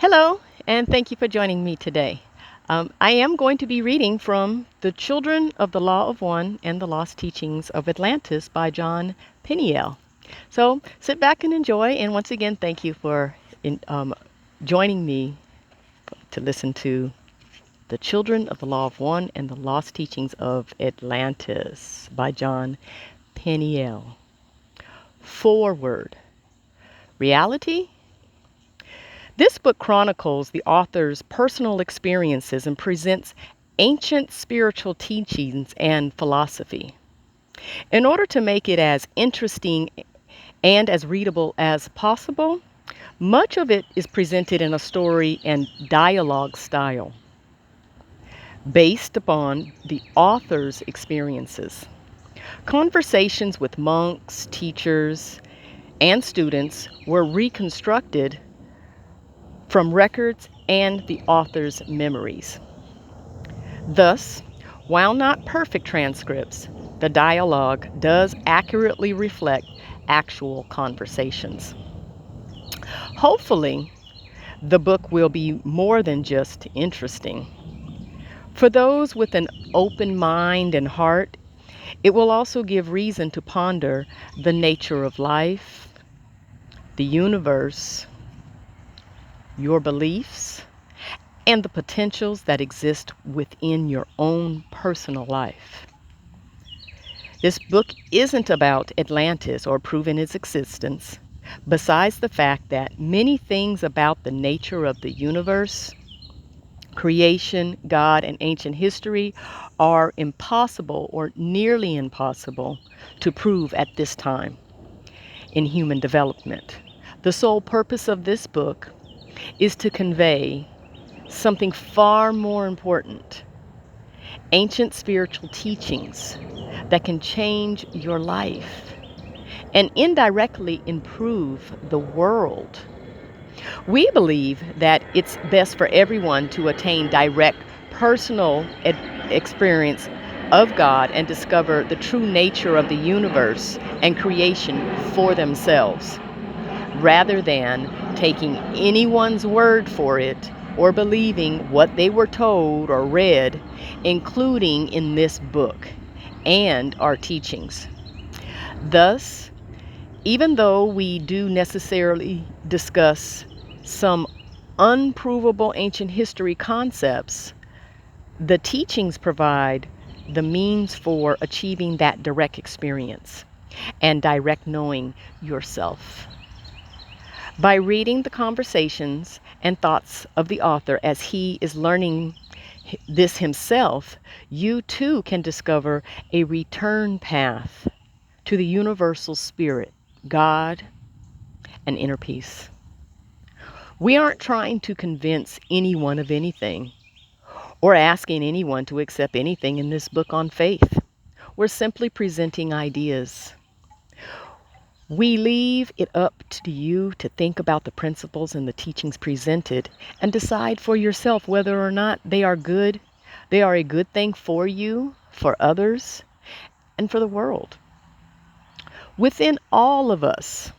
Hello, and thank you for joining me today. I am going to be reading from The Children of the Law of One and the Lost Teachings of Atlantis by John Peniel. So sit back and enjoy, and once again, thank you for joining me to listen to The Children of the Law of One and the Lost Teachings of Atlantis by John Peniel. Foreword. Reality? This book chronicles the author's personal experiences and presents ancient spiritual teachings and philosophy. In order to make it as interesting and as readable as possible, much of it is presented in a story and dialogue style based upon the author's experiences. Conversations with monks, teachers, and students were reconstructed from records and the author's memories. Thus, while not perfect transcripts, the dialogue does accurately reflect actual conversations. Hopefully, the book will be more than just interesting. For those with an open mind and heart, it will also give reason to ponder the nature of life, the universe, your beliefs, and the potentials that exist within your own personal life. This book isn't about Atlantis or proving its existence, besides the fact that many things about the nature of the universe, creation, God, and ancient history are impossible or nearly impossible to prove at this time in human development. The sole purpose of this book is to convey something far more important: ancient spiritual teachings that can change your life and indirectly improve the world. We believe that it's best for everyone to attain direct personal experience of God and discover the true nature of the universe and creation for themselves, rather than taking anyone's word for it or believing what they were told or read, including in this book and our teachings. Thus, even though we do necessarily discuss some unprovable ancient history concepts, the teachings provide the means for achieving that direct experience and direct knowing yourself. By reading the conversations and thoughts of the author as he is learning this himself, you too can discover a return path to the universal spirit, God, and inner peace. We aren't trying to convince anyone of anything or asking anyone to accept anything in this book on faith. We're simply presenting ideas. We leave it up to you to think about the principles and the teachings presented and decide for yourself whether or not they are good, they are a good thing for you, for others, and for the world. Within all of us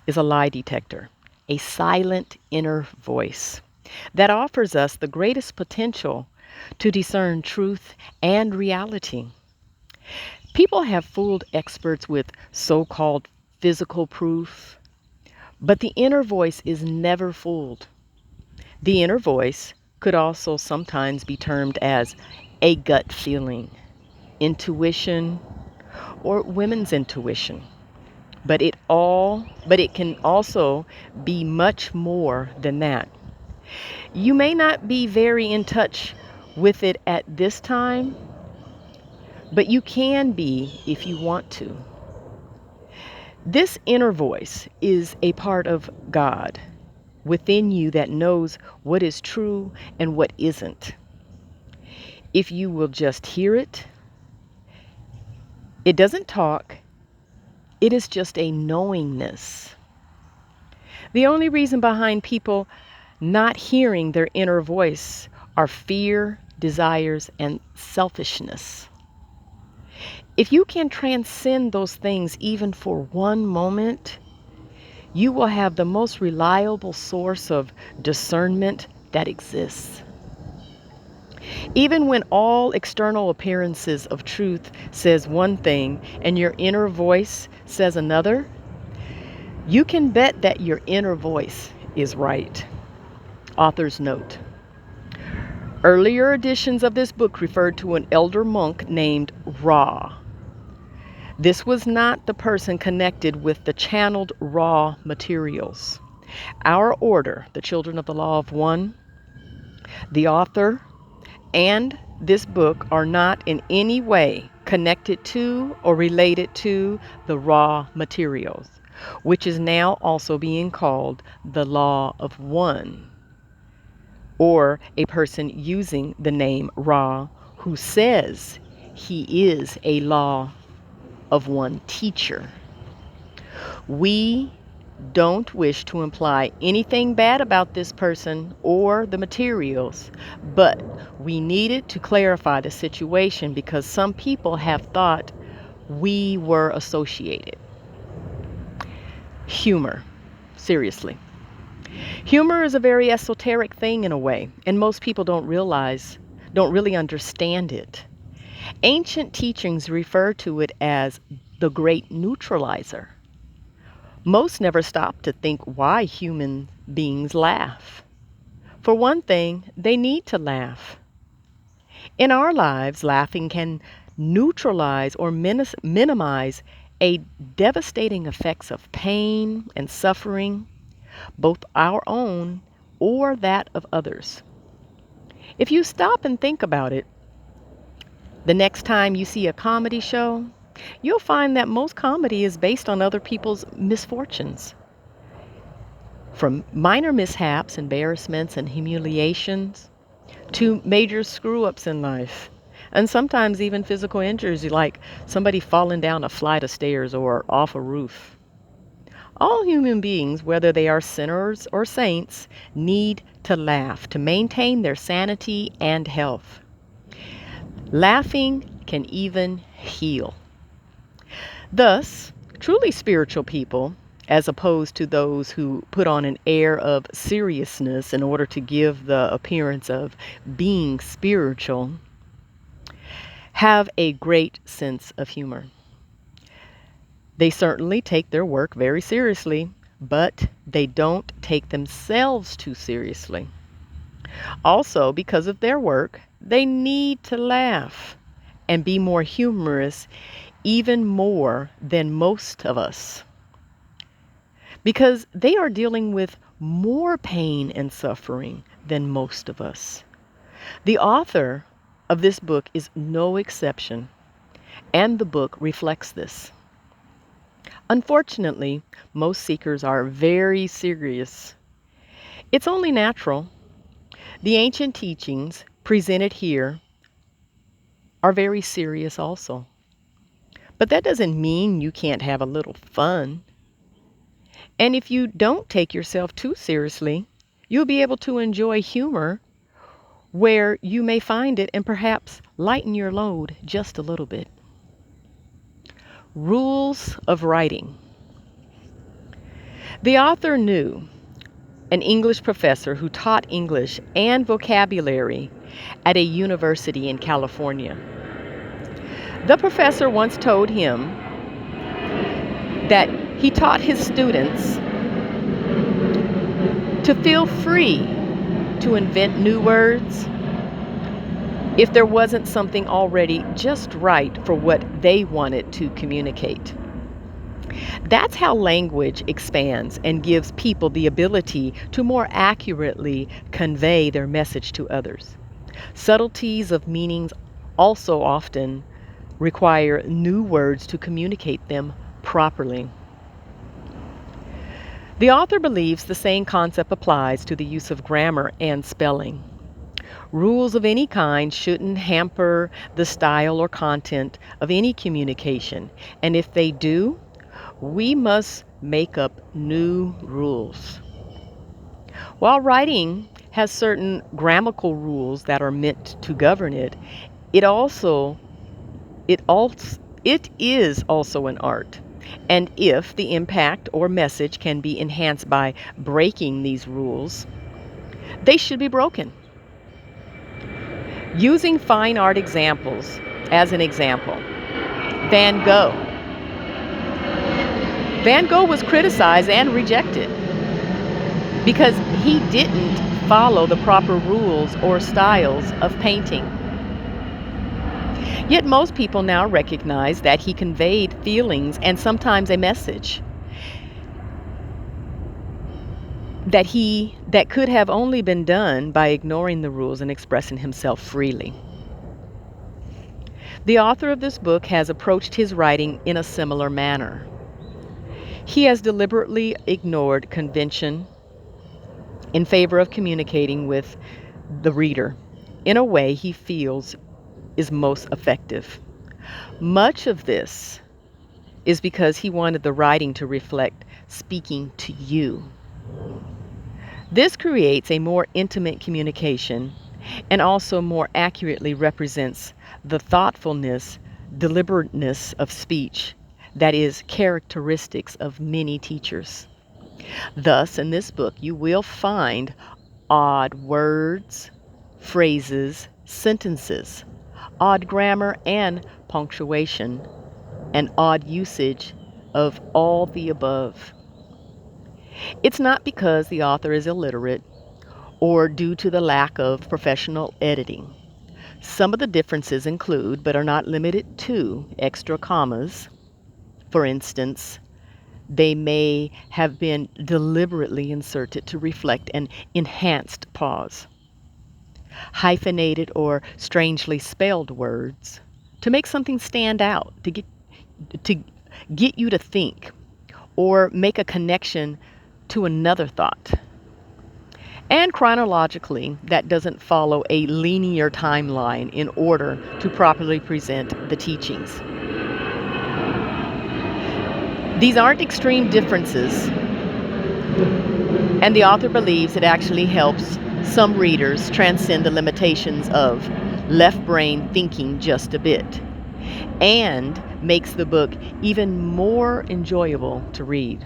is a lie detector, a silent inner voice that offers us the greatest potential to discern truth and reality. People have fooled experts with so-called physical proof, but the inner voice is never fooled. The inner voice could also sometimes be termed as a gut feeling, intuition, or women's intuition. But it can also be much more than that. You may not be very in touch with it at this time, but you can be if you want to. This inner voice is a part of God within you that knows what is true and what isn't. If you will just hear it, it doesn't talk, it is just a knowingness. The only reason behind people not hearing their inner voice are fear, desires, and selfishness. If you can transcend those things even for one moment, you will have the most reliable source of discernment that exists. Even when all external appearances of truth says one thing and your inner voice says another, you can bet that your inner voice is right. Author's note. Earlier editions of this book referred to an elder monk named Ra. This was not the person connected with the channeled raw materials. Our order, the Children of the Law of One, the author, and this book are not in any way connected to or related to the raw materials, which is now also being called the Law of One, or a person using the name Ra who says he is a Law of One teacher. We don't wish to imply anything bad about this person or the materials, but we needed to clarify the situation because some people have thought we were associated. Humor. Seriously. Humor is a very esoteric thing in a way, and most people don't really understand it. Ancient teachings refer to it as the great neutralizer. Most never stop to think why human beings laugh. For one thing, they need to laugh. In our lives, laughing can neutralize or minimize a devastating effects of pain and suffering, both our own or that of others. If you stop and think about it, the next time you see a comedy show, you'll find that most comedy is based on other people's misfortunes. From minor mishaps, embarrassments, and humiliations to major screw ups in life, and sometimes even physical injuries like somebody falling down a flight of stairs or off a roof. All human beings, whether they are sinners or saints, need to laugh to maintain their sanity and health. Laughing can even heal. Thus, truly spiritual people, as opposed to those who put on an air of seriousness in order to give the appearance of being spiritual, have a great sense of humor. They certainly take their work very seriously, but they don't take themselves too seriously. Also, because of their work, they need to laugh and be more humorous, even more than most of us, because they are dealing with more pain and suffering than most of us. The author of this book is no exception, and the book reflects this. Unfortunately, most seekers are very serious. It's only natural. The ancient teachings presented here are very serious also. But that doesn't mean you can't have a little fun. And if you don't take yourself too seriously, you'll be able to enjoy humor where you may find it and perhaps lighten your load just a little bit. Rules of writing. The author knew an English professor who taught English and vocabulary at a university in California. The professor once told him that he taught his students to feel free to invent new words if there wasn't something already just right for what they wanted to communicate. That's how language expands and gives people the ability to more accurately convey their message to others. Subtleties of meanings also often require new words to communicate them properly. The author believes the same concept applies to the use of grammar and spelling. Rules of any kind shouldn't hamper the style or content of any communication, and if they do, we must make up new rules. While writing has certain grammatical rules that are meant to govern it, it is also an art. And if the impact or message can be enhanced by breaking these rules, they should be broken. Using fine art examples as an example, Van Gogh. Van Gogh was criticized and rejected because he didn't follow the proper rules or styles of painting. Yet most people now recognize that he conveyed feelings and sometimes a message that could have only been done by ignoring the rules and expressing himself freely. The author of this book has approached his writing in a similar manner. He has deliberately ignored convention in favor of communicating with the reader in a way he feels is most effective. Much of this is because he wanted the writing to reflect speaking to you. This creates a more intimate communication and also more accurately represents the thoughtfulness, deliberateness of speech that is characteristics of many teachers. Thus, in this book, you will find odd words, phrases, sentences, odd grammar and punctuation, and odd usage of all the above. It's not because the author is illiterate or due to the lack of professional editing. Some of the differences include, but are not limited to, extra commas. For instance, they may have been deliberately inserted to reflect an enhanced pause. Hyphenated or strangely spelled words to make something stand out, to get you to think or make a connection to another thought. And chronologically, that doesn't follow a linear timeline in order to properly present the teachings. These aren't extreme differences, and the author believes it actually helps some readers transcend the limitations of left brain thinking just a bit and makes the book even more enjoyable to read.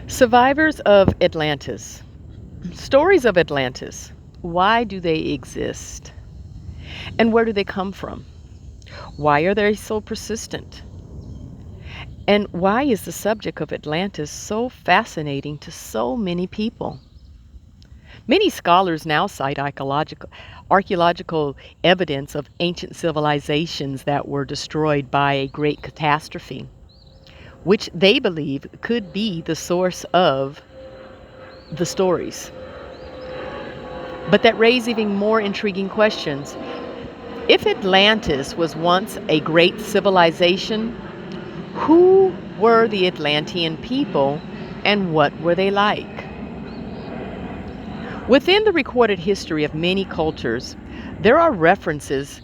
Survivors of Atlantis. Stories of Atlantis. Why do they exist? And where do they come from? Why are they so persistent? And why is the subject of Atlantis so fascinating to so many people? Many scholars now cite archaeological evidence of ancient civilizations that were destroyed by a great catastrophe, which they believe could be the source of the stories. But that raise even more intriguing questions. If Atlantis was once a great civilization, who were the Atlantean people and what were they like? Within the recorded history of many cultures, there are references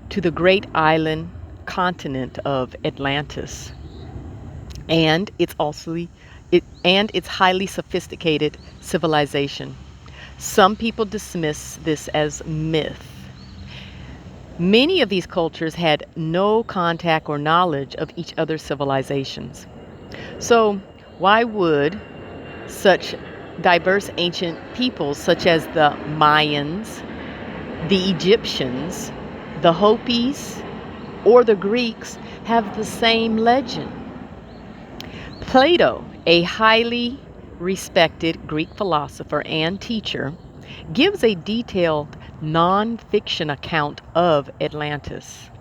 to the great island continent of Atlantis and its highly sophisticated civilization. Some people dismiss this as myth. Many of these cultures had no contact or knowledge of each other's civilizations. So, why would such diverse ancient peoples, such as the Mayans, the Egyptians, the Hopis, or the Greeks, have the same legend? Plato, a highly respected Greek philosopher and teacher, gives a detailed non-fiction account of Atlantis.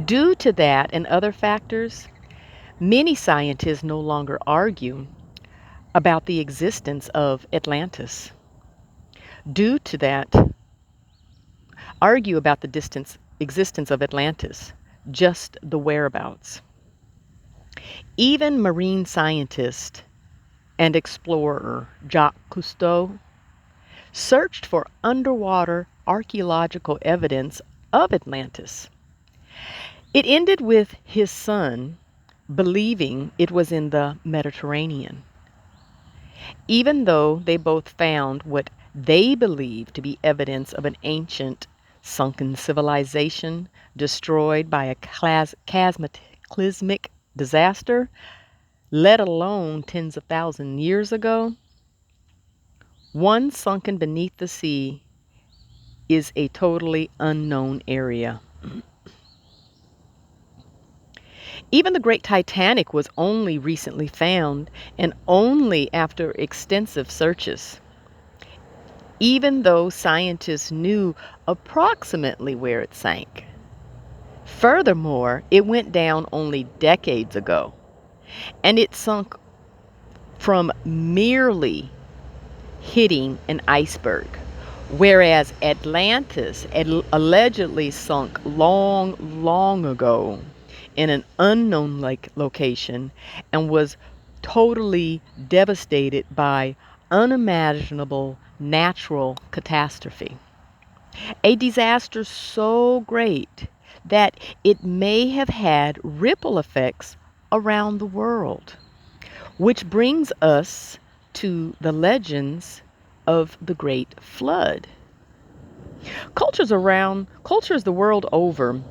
Due to that and other factors, many scientists no longer about the existence of Atlantis. Due to that, argue about the existence of Atlantis, just the whereabouts. Even marine scientist and explorer Jacques Cousteau searched for underwater archaeological evidence of Atlantis. It ended with his son believing it was in the Mediterranean, even though they both found what they believe to be evidence of an ancient sunken civilization destroyed by a cataclysmic disaster, let alone tens of thousands years ago. One sunken beneath the sea is a totally unknown area. Even the great Titanic was only recently found, and only after extensive searches. Even though scientists knew approximately where it sank. Furthermore, it went down only decades ago, and it sunk from merely hitting an iceberg, whereas Atlantis allegedly sunk long, long ago in an unknown location and was totally devastated by unimaginable natural catastrophe. A disaster so great that it may have had ripple effects around the world. Which brings us to the legends of the Great Flood. Cultures the world over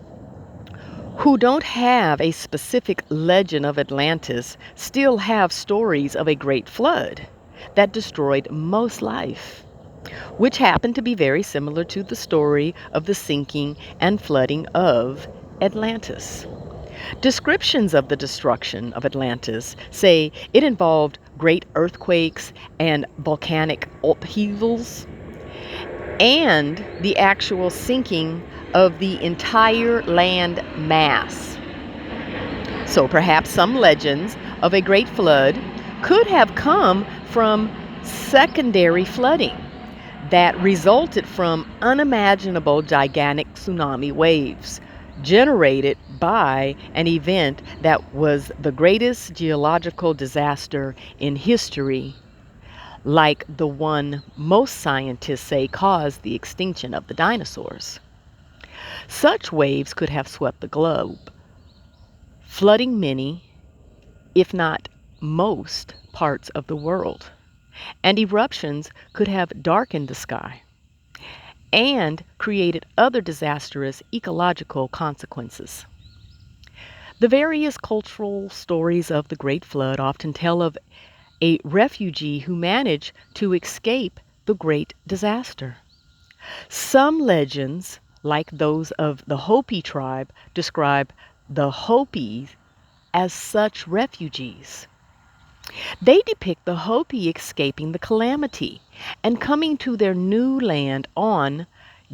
who don't have a specific legend of Atlantis still have stories of a great flood that destroyed most life, which happened to be very similar to the story of the sinking and flooding of Atlantis. Descriptions of the destruction of Atlantis say it involved great earthquakes and volcanic upheavals, and the actual sinking of the entire land mass. So perhaps some legends of a great flood could have come from secondary flooding that resulted from unimaginable gigantic tsunami waves generated by an event that was the greatest geological disaster in history, like the one most scientists say caused the extinction of the dinosaurs. Such waves could have swept the globe, flooding many, if not most, parts of the world. And eruptions could have darkened the sky and created other disastrous ecological consequences. The various cultural stories of the Great Flood often tell of a refugee who managed to escape the great disaster. Some legends, like those of the Hopi tribe, describe the Hopis as such refugees. They depict the Hopi escaping the calamity and coming to their new land on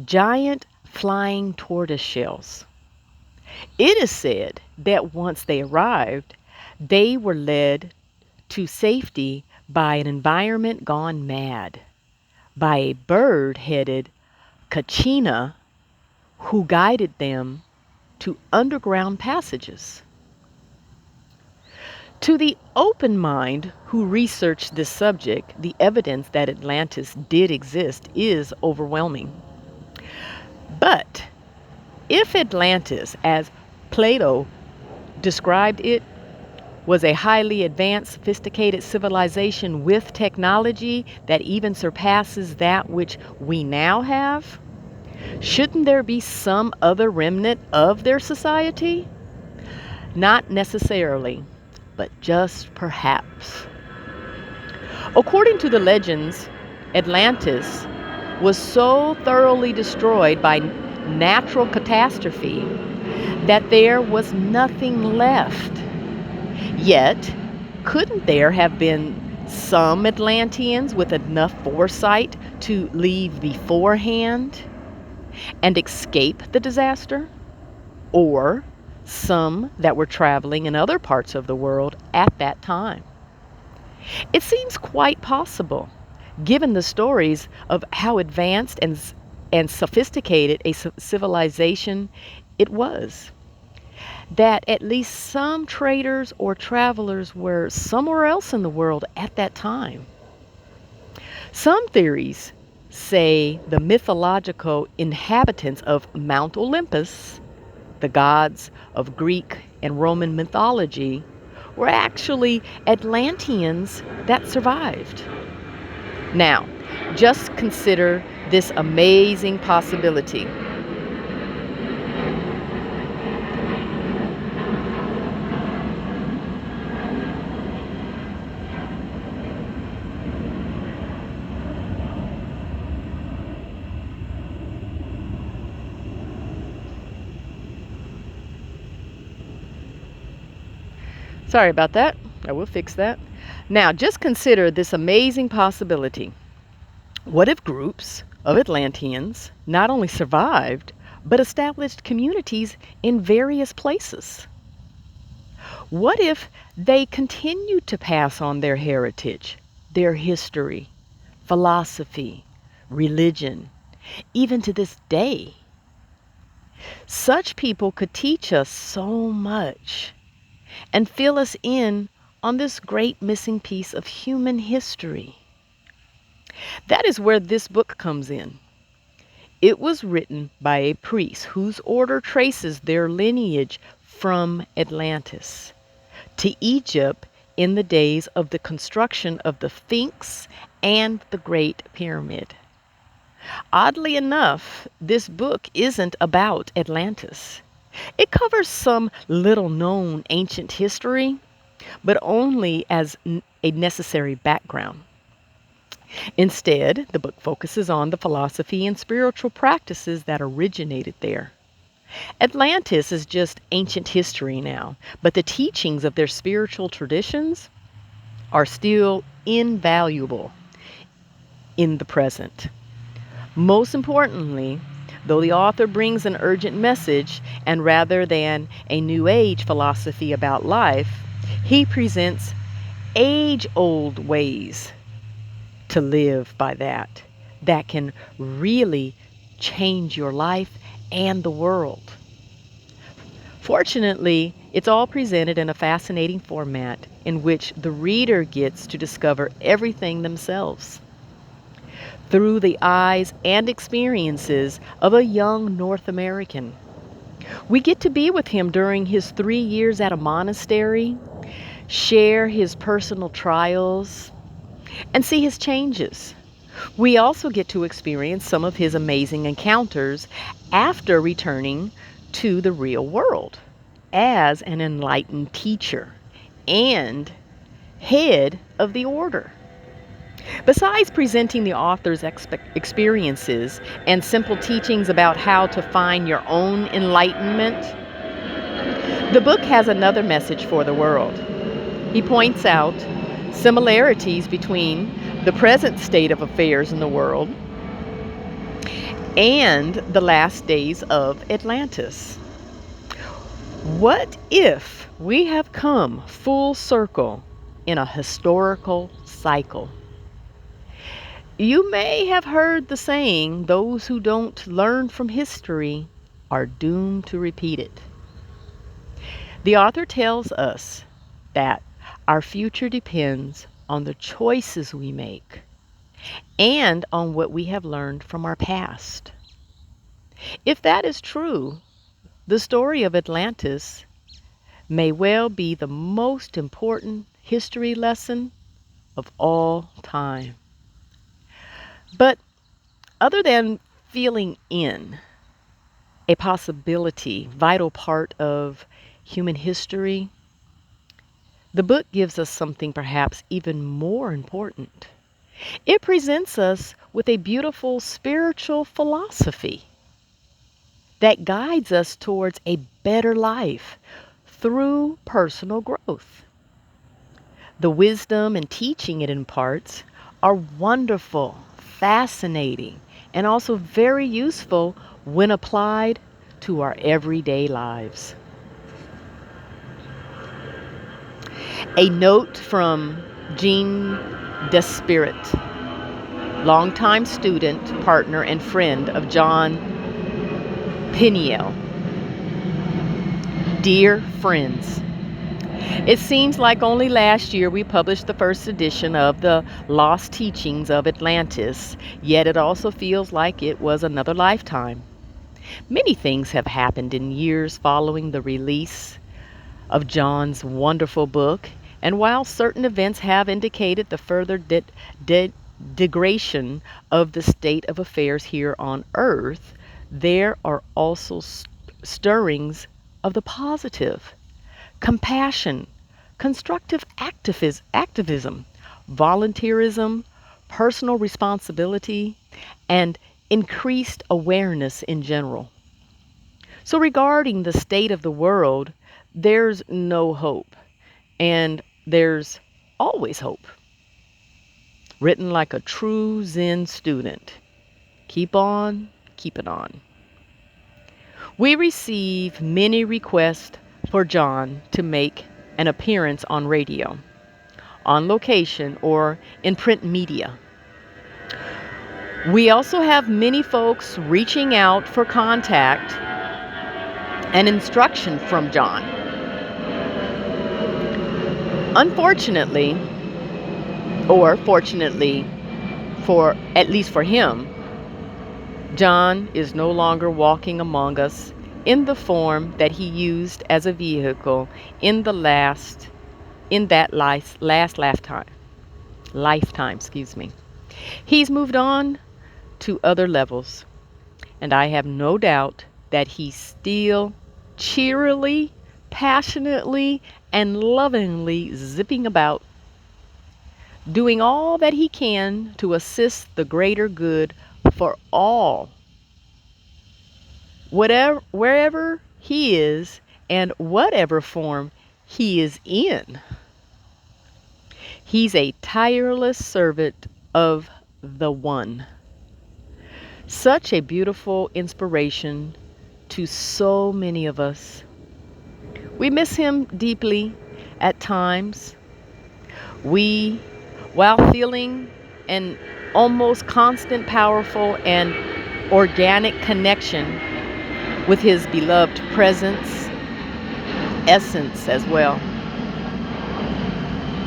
giant flying tortoise shells. It is said that once they arrived, they were led to safety by an environment gone mad, by a bird headed kachina who guided them to underground passages. To the open mind who research this subject, the evidence that Atlantis did exist is overwhelming. But if Atlantis, as Plato described it, was a highly advanced, sophisticated civilization with technology that even surpasses that which we now have, shouldn't there be some other remnant of their society? Not necessarily, but just perhaps. According to the legends, Atlantis was so thoroughly destroyed by natural catastrophe that there was nothing left. Yet, couldn't there have been some Atlanteans with enough foresight to leave beforehand and escape the disaster? Or some that were traveling in other parts of the world at that time? It seems quite possible, given the stories of how advanced and sophisticated a civilization it was, that at least some traders or travelers were somewhere else in the world at that time. Some theories say the mythological inhabitants of Mount Olympus, the gods of Greek and Roman mythology, were actually Atlanteans that survived. Now, Just consider this amazing possibility. Sorry about that. I will fix that. Now, just consider this amazing possibility. What if groups of Atlanteans not only survived, but established communities in various places? What if they continued to pass on their heritage, their history, philosophy, religion, even to this day? Such people could teach us so much and fill us in on this great missing piece of human history. That is where this book comes in. It was written by a priest whose order traces their lineage from Atlantis to Egypt in the days of the construction of the Sphinx and the Great Pyramid. Oddly enough, this book isn't about Atlantis. It covers some little known ancient history, but only as a necessary background. Instead, the book focuses on the philosophy and spiritual practices that originated there. Atlantis is just ancient history now, but the teachings of their spiritual traditions are still invaluable in the present. Most importantly, though the author brings an urgent message, and rather than a New Age philosophy about life, he presents age-old ways to live by that can really change your life and the world. Fortunately, it's all presented in a fascinating format in which the reader gets to discover everything themselves through the eyes and experiences of a young North American. We get to be with him during his 3 years at a monastery, share his personal trials, and see his changes. We also get to experience some of his amazing encounters after returning to the real world as an enlightened teacher and head of the order. Besides presenting the author's experiences and simple teachings about how to find your own enlightenment, the book has another message for the world. He points out similarities between the present state of affairs in the world and the last days of Atlantis. What if we have come full circle in a historical cycle? You may have heard the saying, those who don't learn from history are doomed to repeat it. The author tells us that our future depends on the choices we make and on what we have learned from our past. If that is true, the story of Atlantis may well be the most important history lesson of all time. But other than feeling in a possibility, vital part of human history, the book gives us something perhaps even more important. It presents us with a beautiful spiritual philosophy that guides us towards a better life through personal growth. The wisdom and teaching it imparts are wonderful, fascinating, and also very useful when applied to our everyday lives. A note from Jean Despirit, longtime student, partner, and friend of John Peniel. Dear friends, it seems like only last year we published the first edition of the Lost Teachings of Atlantis, yet it also feels like it was another lifetime. Many things have happened in years following the release of John's wonderful book, and while certain events have indicated the further degradation of the state of affairs here on earth, there are also stirrings of the positive, compassion, constructive activism, volunteerism, personal responsibility, and increased awareness in general. So, regarding the state of the world, there's no hope, and there's always hope. Written like a true Zen student. Keep on keeping on. We receive many requests for Jon to make an appearance on radio, on location, or in print media. We also have many folks reaching out for contact and instruction from Jon. Unfortunately, or fortunately, for at least for him, Jon is no longer walking among us in the form that he used as a vehicle in that last lifetime, excuse me. He's moved on to other levels, and I have no doubt that he's still cheerily, passionately, and lovingly zipping about, doing all that he can to assist the greater good for all, whatever, wherever he is, and whatever form he is in. He's a tireless servant of the One. Such a beautiful inspiration to so many of us. We miss him deeply at times. We, while feeling an almost constant, powerful, and organic connection with his beloved presence, essence as well.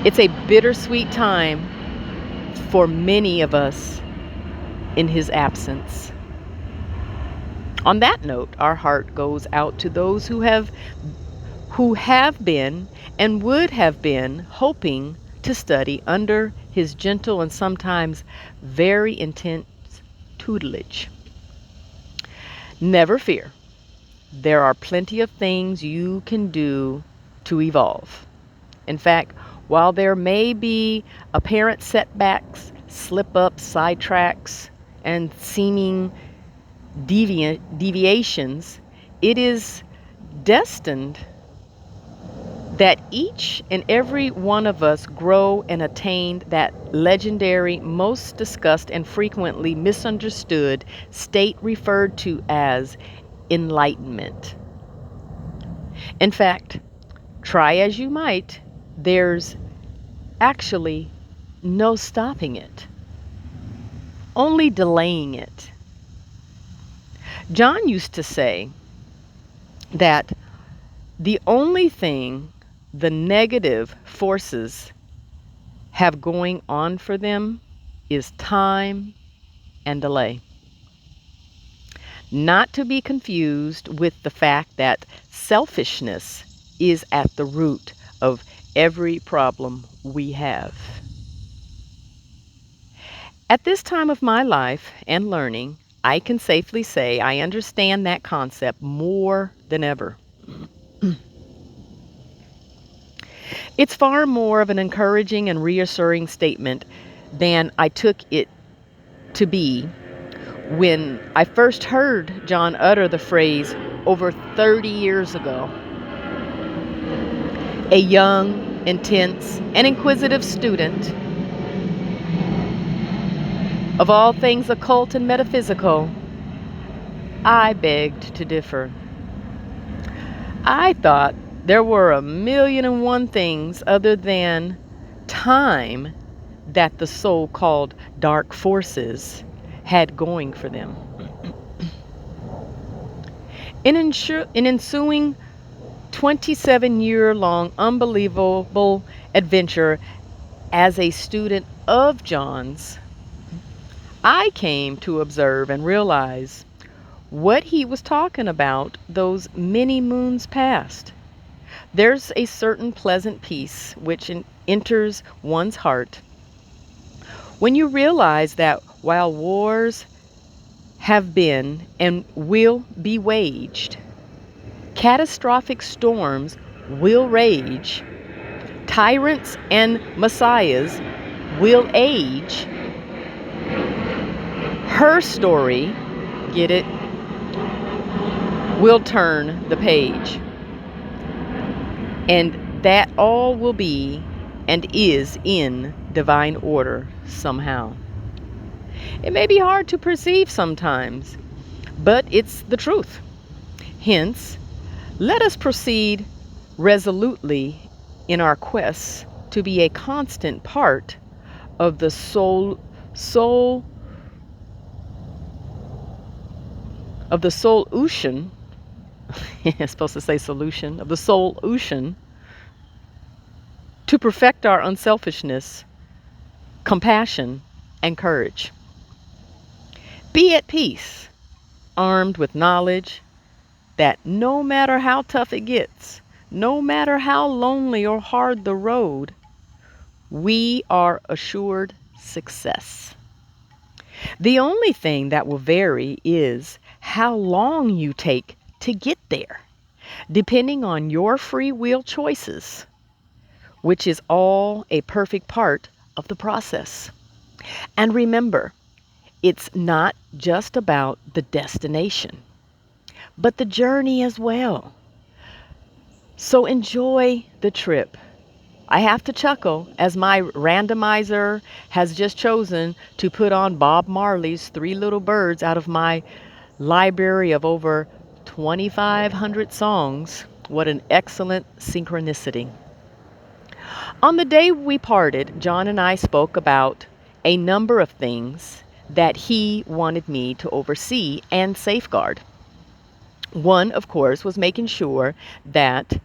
It's a bittersweet time for many of us in his absence. On that note, our heart goes out to those who have been and would have been hoping to study under his gentle and sometimes very intense tutelage. Never fear. There are plenty of things you can do to evolve. In fact, while there may be apparent setbacks, slip-ups, sidetracks, and seeming deviations, it is destined that each and every one of us grow and attain that legendary, most discussed, and frequently misunderstood state referred to as enlightenment. In fact, try as you might, there's actually no stopping it, only delaying it. Jon used to say that the only thing the negative forces have going on for them is time and delay. Not to be confused with the fact that selfishness is at the root of every problem we have. At this time of my life and learning, I can safely say I understand that concept more than ever. It's far more of an encouraging and reassuring statement than I took it to be when I first heard Jon utter the phrase over 30 years ago. A young, intense, and inquisitive student of all things occult and metaphysical, I begged to differ. I thought there were 1,000,001 things other than time that the so-called dark forces had going for them. In ensuing 27-year-long unbelievable adventure as a student of Jon's, I came to observe and realize what he was talking about those many moons past. There's a certain pleasant peace which enters one's heart When you realize that while wars have been and will be waged, catastrophic storms will rage, tyrants and messiahs will age, her story, get it, will turn the page. And that all will be and is in divine order somehow. It may be hard to perceive sometimes, but it's the truth. Hence, let us proceed resolutely in our quest to be a constant part of the soul of the soul ocean. I'm supposed to say solution of the soul ocean, to perfect our unselfishness, compassion, and courage. Be at peace, armed with knowledge that no matter how tough it gets, no matter how lonely or hard the road, we are assured success. The only thing that will vary is how long you take to get there, depending on your free will choices, which is all a perfect part of the process. And remember, it's not just about the destination, but the journey as well. So enjoy the trip. I have to chuckle as my randomizer has just chosen to put on Bob Marley's Three Little Birds out of my library of over 2,500 songs. What an excellent synchronicity. On the day we parted, John and I spoke about a number of things that he wanted me to oversee and safeguard. One, of course, was making sure that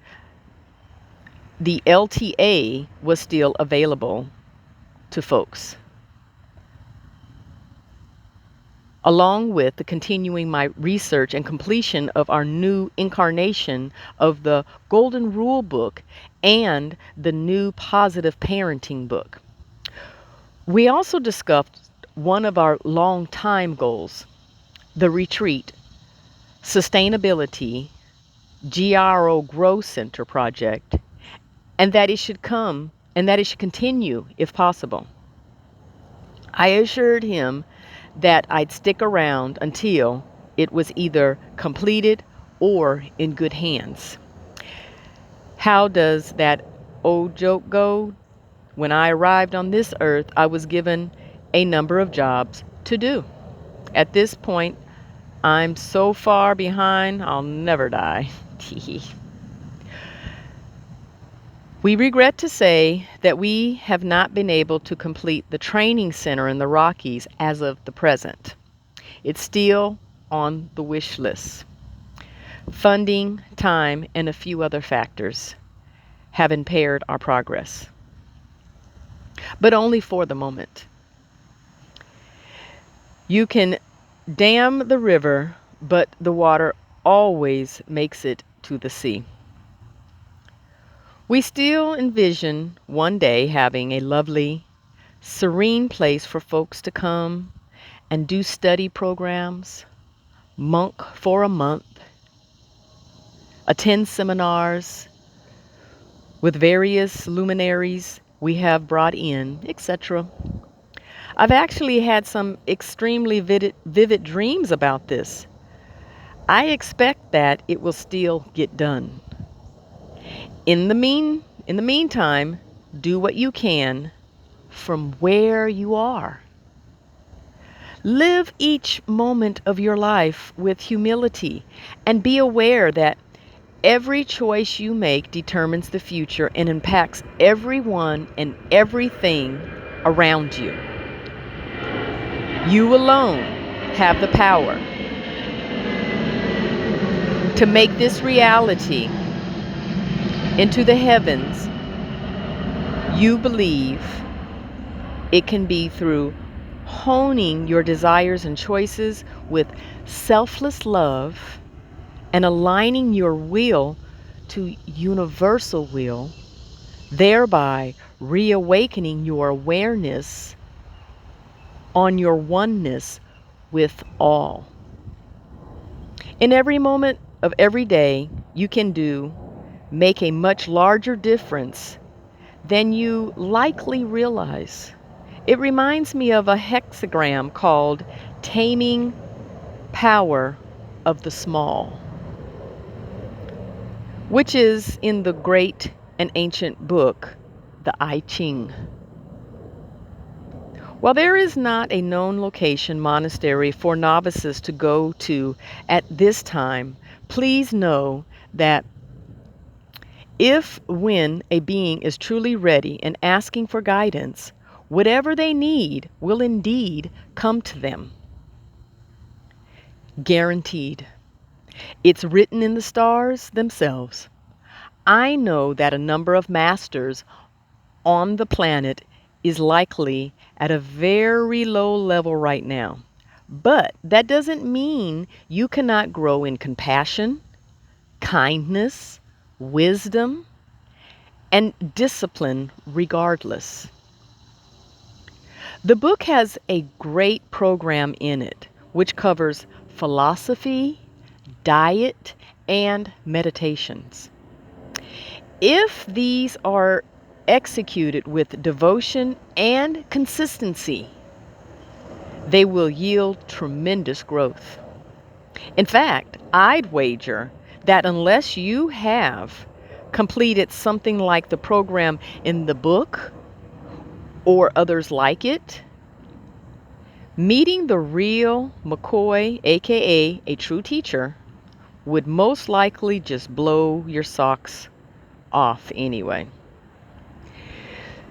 the LTA was still available to folks, along with the continuing my research and completion of our new incarnation of the Golden Rule book and the new Positive Parenting book. We also discussed one of our long-time goals, the retreat, sustainability, GRO Growth Center project, and that it should continue if possible. I assured him that I'd stick around until it was either completed or in good hands. How does that old joke go? When I arrived on this earth, I was given a number of jobs to do. At this point, I'm so far behind, I'll never die. We regret to say that we have not been able to complete the training center in the Rockies as of the present. It's still on the wish list. Funding, time, and a few other factors have impaired our progress, but only for the moment. You can dam the river, but the water always makes it to the sea. We still envision one day having a lovely, serene place for folks to come and do study programs, monk for a month, attend seminars with various luminaries we have brought in, etc. I've actually had some extremely vivid dreams about this. I expect that it will still get done. In the meantime, do what you can from where you are. Live each moment of your life with humility and be aware that every choice you make determines the future and impacts everyone and everything around you. You alone have the power to make this reality into the heavens you believe. It can be through honing your desires and choices with selfless love and aligning your will to universal will, thereby reawakening your awareness on your oneness with all. In every moment of every day, you can make a much larger difference than you likely realize. It reminds me of a hexagram called Taming Power of the Small, which is in the great and ancient book, the I Ching. While there is not a known location monastery for novices to go to at this time, please know that when a being is truly ready and asking for guidance, whatever they need will indeed come to them. Guaranteed. It's written in the stars themselves. I know that a number of masters on the planet is likely at a very low level right now. But that doesn't mean you cannot grow in compassion, kindness, wisdom, and discipline regardless. The book has a great program in it, which covers philosophy, diet, and meditations. If these are executed with devotion and consistency, they will yield tremendous growth. In fact, I'd wager that unless you have completed something like the program in the book or others like it, meeting the real McCoy, aka a true teacher, would most likely just blow your socks off anyway.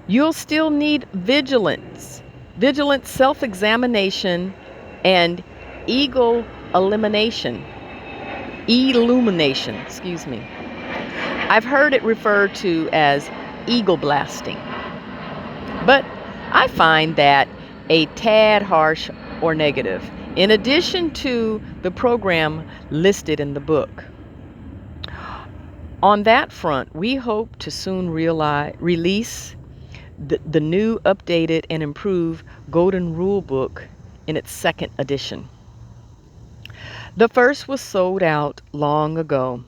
You'll still need vigilant self-examination, and ego illumination, excuse me. I've heard it referred to as ego blasting, but I find that a tad harsh or negative, in addition to the program listed in the book. On that front, we hope to soon release the new, updated, and improved Golden Rule book in its second edition. The first was sold out long ago,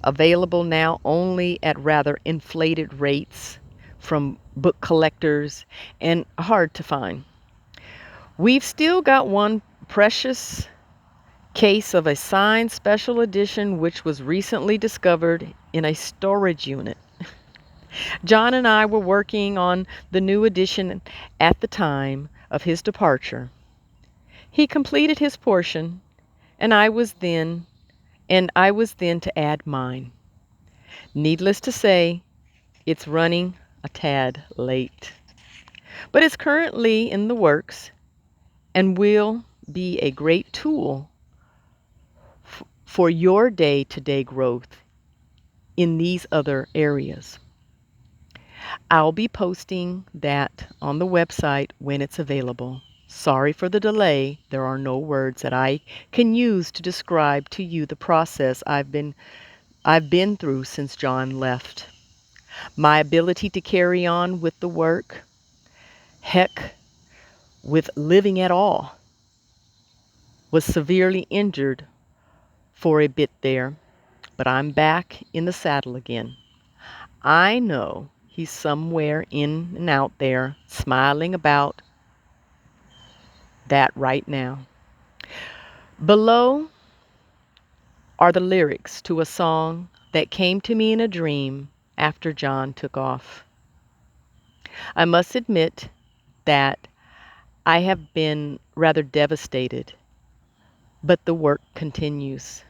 available now only at rather inflated rates from book collectors and hard to find. We've still got one precious case of a signed special edition which was recently discovered in a storage unit. John and I were working on the new edition at the time of his departure. He completed his portion, and I was then to add mine. Needless to say, it's running a tad late. But it's currently in the works and will be a great tool for your day-to-day growth in these other areas. I'll be posting that on the website when it's available. Sorry for the delay. There are no words that I can use to describe to you the process I've been through since John left. My ability to carry on with the work, heck, with living at all, was severely injured for a bit there, but I'm back in the saddle again. I know he's somewhere in and out there, smiling about that right now. Below are the lyrics to a song that came to me in a dream after John took off. I must admit that I have been rather devastated, but the work continues.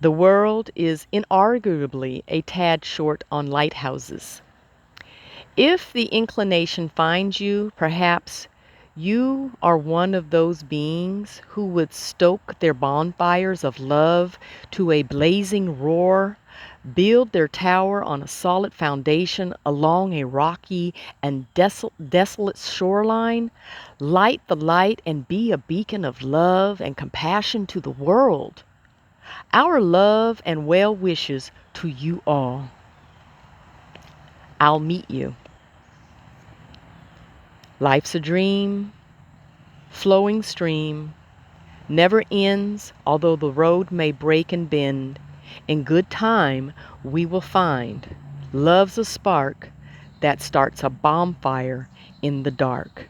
The world is inarguably a tad short on lighthouses. If the inclination finds you, perhaps you are one of those beings who would stoke their bonfires of love to a blazing roar, build their tower on a solid foundation along a rocky and desolate shoreline, light the light and be a beacon of love and compassion to the world. Our love and well wishes to you all. I'll meet you. Life's a dream, flowing stream, never ends, although the road may break and bend. In good time, we will find love's a spark that starts a bonfire in the dark.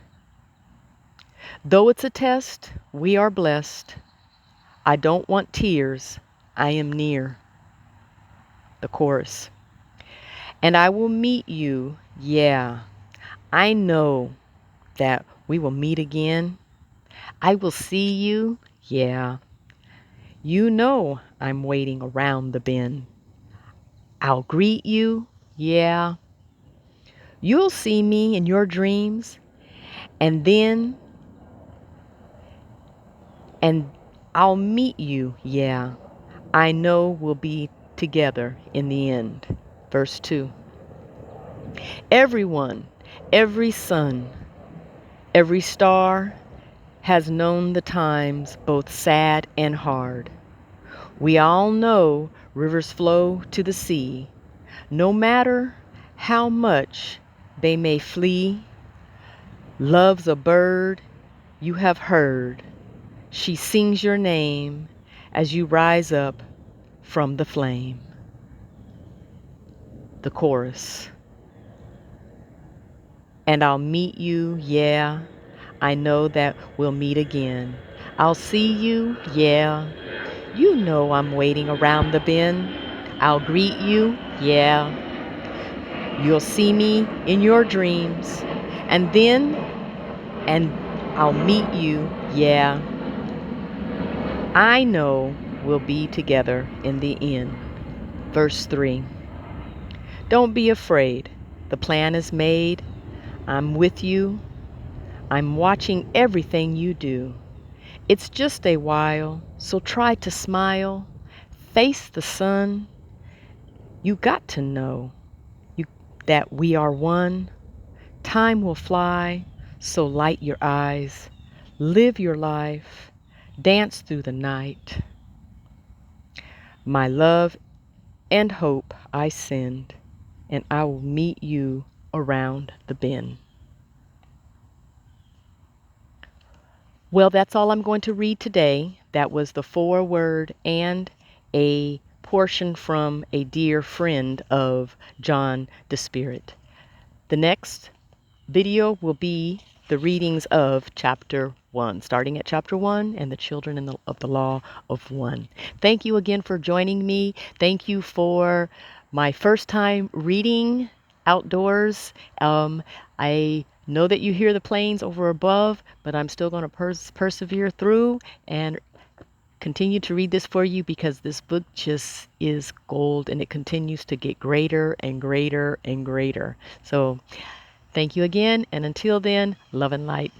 Though it's a test, we are blessed. I don't want tears, I am near. The chorus. And I will meet you, yeah. I know that we will meet again. I will see you, yeah. You know I'm waiting around the bend. I'll greet you, yeah. You'll see me in your dreams, and then, and I'll meet you, yeah. I know we'll be together in the end. Verse 2. Everyone, every sun, every star has known the times both sad and hard. We all know rivers flow to the sea. No matter how much they may flee, love's a bird you have heard. She sings your name as you rise up from the flame. The chorus. And I'll meet you, yeah. I know that we'll meet again. I'll see you, yeah. You know I'm waiting around the bend. I'll greet you, yeah. You'll see me in your dreams. And then, and I'll meet you, yeah. I know we'll be together in the end. Verse 3. Don't be afraid. The plan is made. I'm with you. I'm watching everything you do. It's just a while, so try to smile. Face the sun. You got to know you, that we are one. Time will fly, so light your eyes. Live your life. Dance through the night. My love and hope I send, and I will meet you around the bend. Well, that's all I'm going to read today. That was the foreword and a portion from a dear friend of John the Spirit. The next video will be the readings of chapter 1, starting at chapter 1 and the children of the law of 1. Thank you again for joining me. Thank you for my first time reading outdoors. I know that you hear the planes over above, but I'm still going to persevere through and continue to read this for you because this book just is gold and it continues to get greater and greater and greater. So thank you again, and until then, love and light.